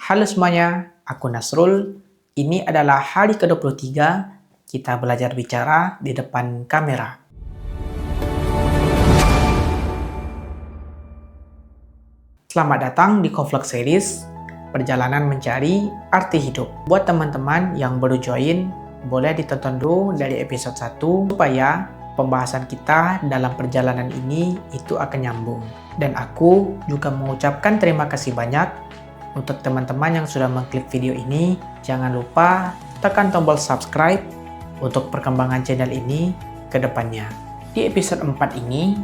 Halo semuanya, aku Nasrul. Ini adalah hari ke-23 kita belajar bicara di depan kamera. Selamat datang di Koflok Series, perjalanan mencari arti hidup. Buat teman-teman yang baru join, boleh ditonton dulu dari episode 1 supaya pembahasan kita dalam perjalanan ini itu akan nyambung. Dan aku juga mengucapkan terima kasih banyak untuk teman-teman yang sudah mengklik video ini. Jangan lupa tekan tombol subscribe untuk perkembangan channel ini ke depannya. Di episode 4 ini,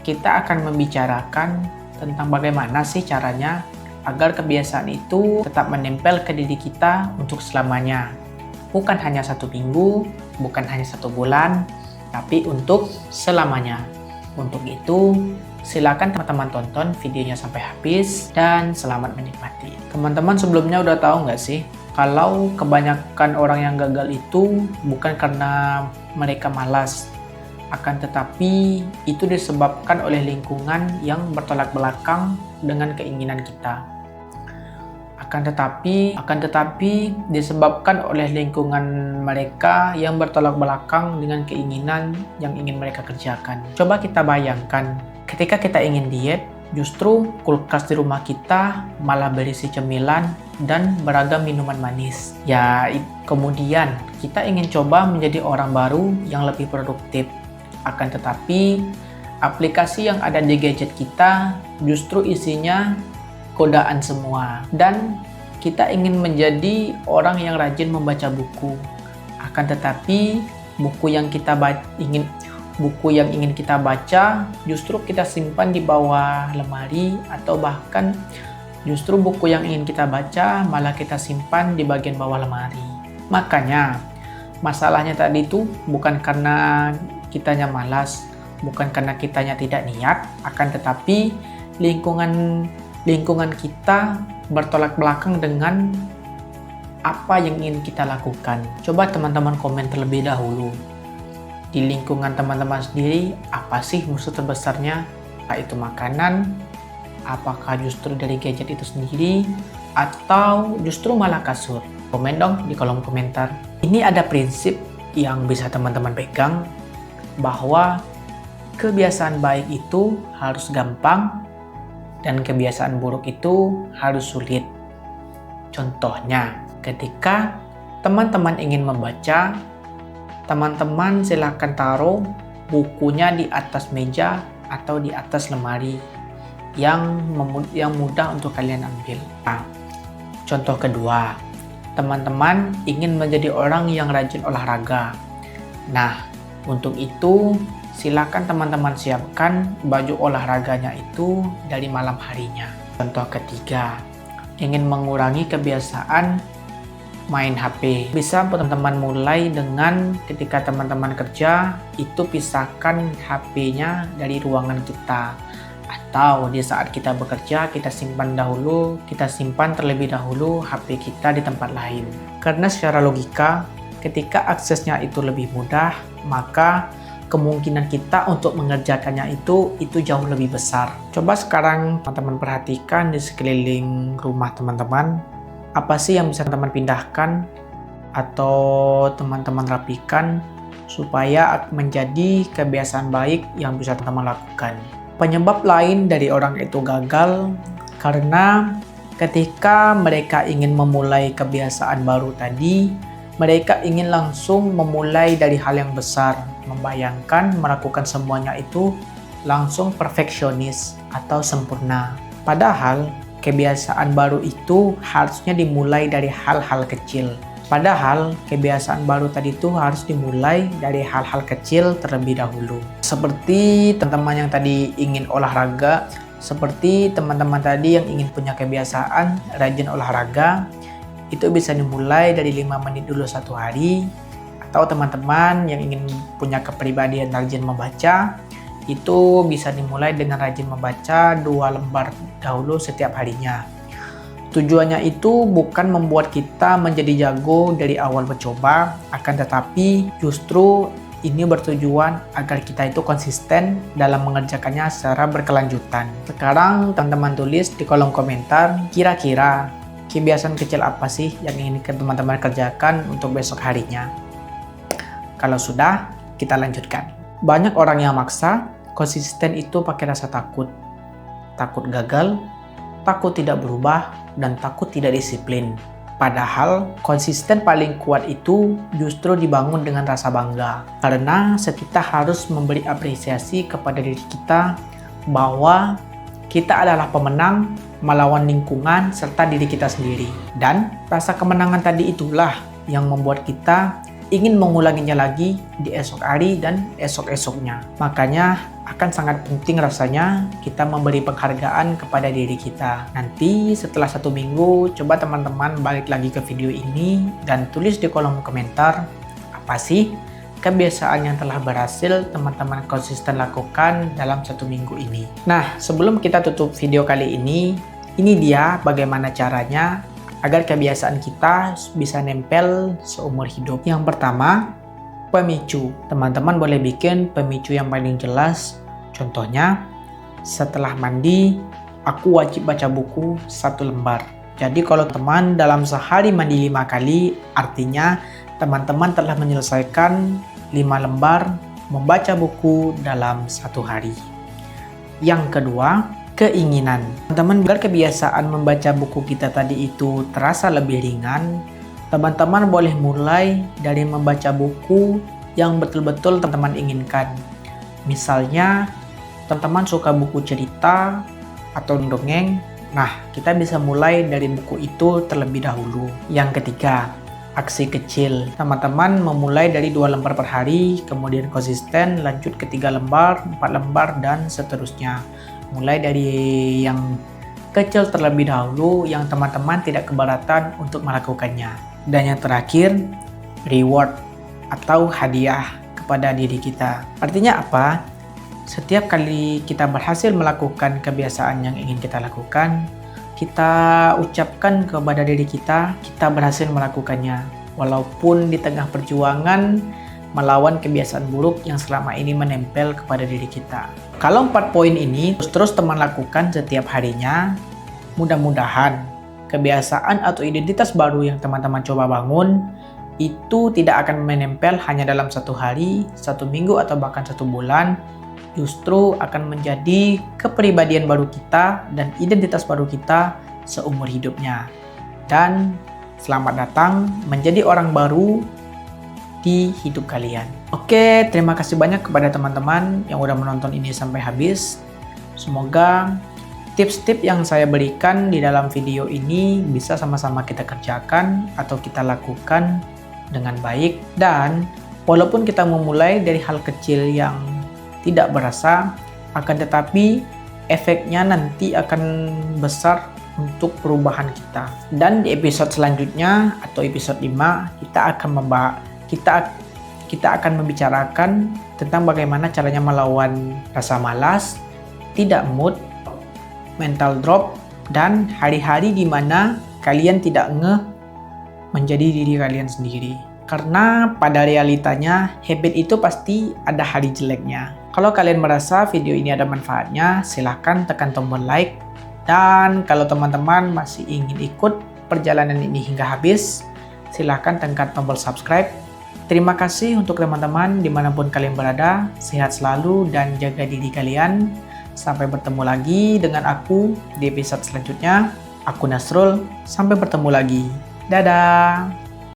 kita akan membicarakan tentang bagaimana sih caranya agar kebiasaan itu tetap menempel ke diri kita untuk selamanya. Bukan hanya 1 minggu, bukan hanya 1 bulan, tapi untuk selamanya. Untuk itu, silakan teman-teman tonton videonya sampai habis dan selamat menikmati. Teman-teman sebelumnya udah tahu nggak sih kalau kebanyakan orang yang gagal itu bukan karena mereka malas, akan tetapi itu disebabkan oleh lingkungan yang bertolak belakang dengan keinginan kita. Akan tetapi disebabkan oleh lingkungan mereka yang bertolak belakang dengan keinginan yang ingin mereka kerjakan. Coba kita bayangkan, ketika kita ingin diet, justru kulkas di rumah kita malah berisi cemilan dan beragam minuman manis. Ya, kemudian kita ingin coba menjadi orang baru yang lebih produktif. Akan tetapi, aplikasi yang ada di gadget kita justru isinya godaan semua. Dan kita ingin menjadi orang yang rajin membaca buku. Akan tetapi, buku yang ingin kita baca justru kita simpan di bawah lemari, atau bahkan justru buku yang ingin kita baca malah kita simpan di bagian bawah lemari. Makanya masalahnya tadi itu bukan karena kitanya malas, bukan karena kitanya tidak niat, akan tetapi lingkungan kita bertolak belakang dengan apa yang ingin kita lakukan. Coba teman-teman komen terlebih dahulu. Di lingkungan teman-teman sendiri, apa sih musuh terbesarnya? Apakah itu makanan? Apakah justru dari gadget itu sendiri? Atau justru malah kasur? Komen dong di kolom komentar. Ini ada prinsip yang bisa teman-teman pegang, bahwa kebiasaan baik itu harus gampang dan kebiasaan buruk itu harus sulit. Contohnya, ketika teman-teman ingin membaca, teman-teman silakan taruh bukunya di atas meja atau di atas lemari yang mudah untuk kalian ambil. Nah, contoh kedua, teman-teman ingin menjadi orang yang rajin olahraga. Nah, untuk itu silakan teman-teman siapkan baju olahraganya itu dari malam harinya. Contoh ketiga, ingin mengurangi kebiasaan main HP. Bisa teman-teman mulai dengan ketika teman-teman kerja, itu pisahkan HP-nya dari ruangan kita. Atau di saat kita bekerja, kita simpan terlebih dahulu HP kita di tempat lain. Karena secara logika, ketika aksesnya itu lebih mudah, maka kemungkinan kita untuk mengerjakannya itu jauh lebih besar. Coba sekarang teman-teman perhatikan di sekeliling rumah teman-teman, apa sih yang bisa teman-teman pindahkan atau teman-teman rapikan supaya menjadi kebiasaan baik yang bisa teman-teman lakukan. Penyebab lain dari orang itu gagal karena ketika mereka ingin memulai kebiasaan baru tadi, mereka ingin langsung memulai dari hal yang besar, membayangkan melakukan semuanya itu langsung perfeksionis atau sempurna. Padahal kebiasaan baru itu harusnya dimulai dari hal-hal kecil. Padahal kebiasaan baru tadi itu harus dimulai dari hal-hal kecil terlebih dahulu. Seperti teman-teman yang tadi ingin olahraga, seperti teman-teman tadi yang ingin punya kebiasaan rajin olahraga, itu bisa dimulai dari 5 menit dulu 1 hari. Atau teman-teman yang ingin punya kepribadian rajin membaca, itu bisa dimulai dengan rajin membaca 2 lembar dahulu setiap harinya. Tujuannya itu bukan membuat kita menjadi jago dari awal mencoba, akan tetapi justru ini bertujuan agar kita itu konsisten dalam mengerjakannya secara berkelanjutan. Sekarang teman-teman tulis di kolom komentar, kira-kira kebiasaan kecil apa sih yang ingin teman-teman kerjakan untuk besok harinya? Kalau sudah, kita lanjutkan. Banyak orang yang maksa konsisten itu pakai rasa takut. Takut gagal, takut tidak berubah, dan takut tidak disiplin. Padahal konsisten paling kuat itu justru dibangun dengan rasa bangga. Karena kita harus memberi apresiasi kepada diri kita bahwa kita adalah pemenang melawan lingkungan serta diri kita sendiri. Dan rasa kemenangan tadi itulah yang membuat kita ingin mengulanginya lagi di esok hari dan esok-esoknya. Makanya akan sangat penting rasanya kita memberi penghargaan kepada diri kita. Nanti setelah 1 minggu, coba teman-teman balik lagi ke video ini dan tulis di kolom komentar apa sih kebiasaan yang telah berhasil teman-teman konsisten lakukan dalam 1 minggu ini. Nah, sebelum kita tutup video kali ini dia bagaimana caranya agar kebiasaan kita bisa nempel seumur hidup. Yang pertama, pemicu. Teman-teman boleh bikin pemicu yang paling jelas. Contohnya, setelah mandi, aku wajib baca buku 1 lembar. Jadi kalau teman dalam sehari mandi 5 kali, artinya teman-teman telah menyelesaikan 5 lembar membaca buku dalam 1 hari. Yang kedua, keinginan. Teman-teman, agar kebiasaan membaca buku kita tadi itu terasa lebih ringan, teman-teman boleh mulai dari membaca buku yang betul-betul teman-teman inginkan. Misalnya, teman-teman suka buku cerita atau dongeng, nah kita bisa mulai dari buku itu terlebih dahulu. Yang ketiga, aksi kecil. Teman-teman memulai dari 2 lembar per hari, kemudian konsisten lanjut ke 3 lembar, 4 lembar, dan seterusnya. Mulai dari yang kecil terlebih dahulu yang teman-teman tidak keberatan untuk melakukannya. Dan yang terakhir, reward atau hadiah kepada diri kita. Artinya apa? Setiap kali kita berhasil melakukan kebiasaan yang ingin kita lakukan, kita ucapkan kepada diri kita berhasil melakukannya. Walaupun di tengah perjuangan melawan kebiasaan buruk yang selama ini menempel kepada diri kita. Kalau 4 poin ini terus teman lakukan setiap harinya, mudah-mudahan kebiasaan atau identitas baru yang teman-teman coba bangun itu tidak akan menempel hanya dalam 1 hari, 1 minggu, atau bahkan 1 bulan. Justru akan menjadi kepribadian baru kita dan identitas baru kita seumur hidupnya. Dan selamat datang menjadi orang baru di hidup kalian. Oke, terima kasih banyak kepada teman-teman yang udah menonton ini sampai habis. Semoga tips-tips yang saya berikan di dalam video ini bisa sama-sama kita kerjakan atau kita lakukan dengan baik. Dan walaupun kita memulai dari hal kecil yang tidak berasa, akan tetapi efeknya nanti akan besar untuk perubahan kita. Dan di episode selanjutnya atau episode 5 kita akan membicarakan tentang bagaimana caranya melawan rasa malas, tidak mood, mental drop, dan hari-hari di mana kalian tidak menjadi diri kalian sendiri. Karena pada realitanya habit itu pasti ada hari jeleknya. Kalau kalian merasa video ini ada manfaatnya, silahkan tekan tombol like. Dan kalau teman-teman masih ingin ikut perjalanan ini hingga habis, silahkan tekan tombol subscribe. Terima kasih untuk teman-teman dimanapun kalian berada. Sehat selalu dan jaga diri kalian. Sampai bertemu lagi dengan aku di episode selanjutnya. Aku Nasrul, sampai bertemu lagi. Dadah!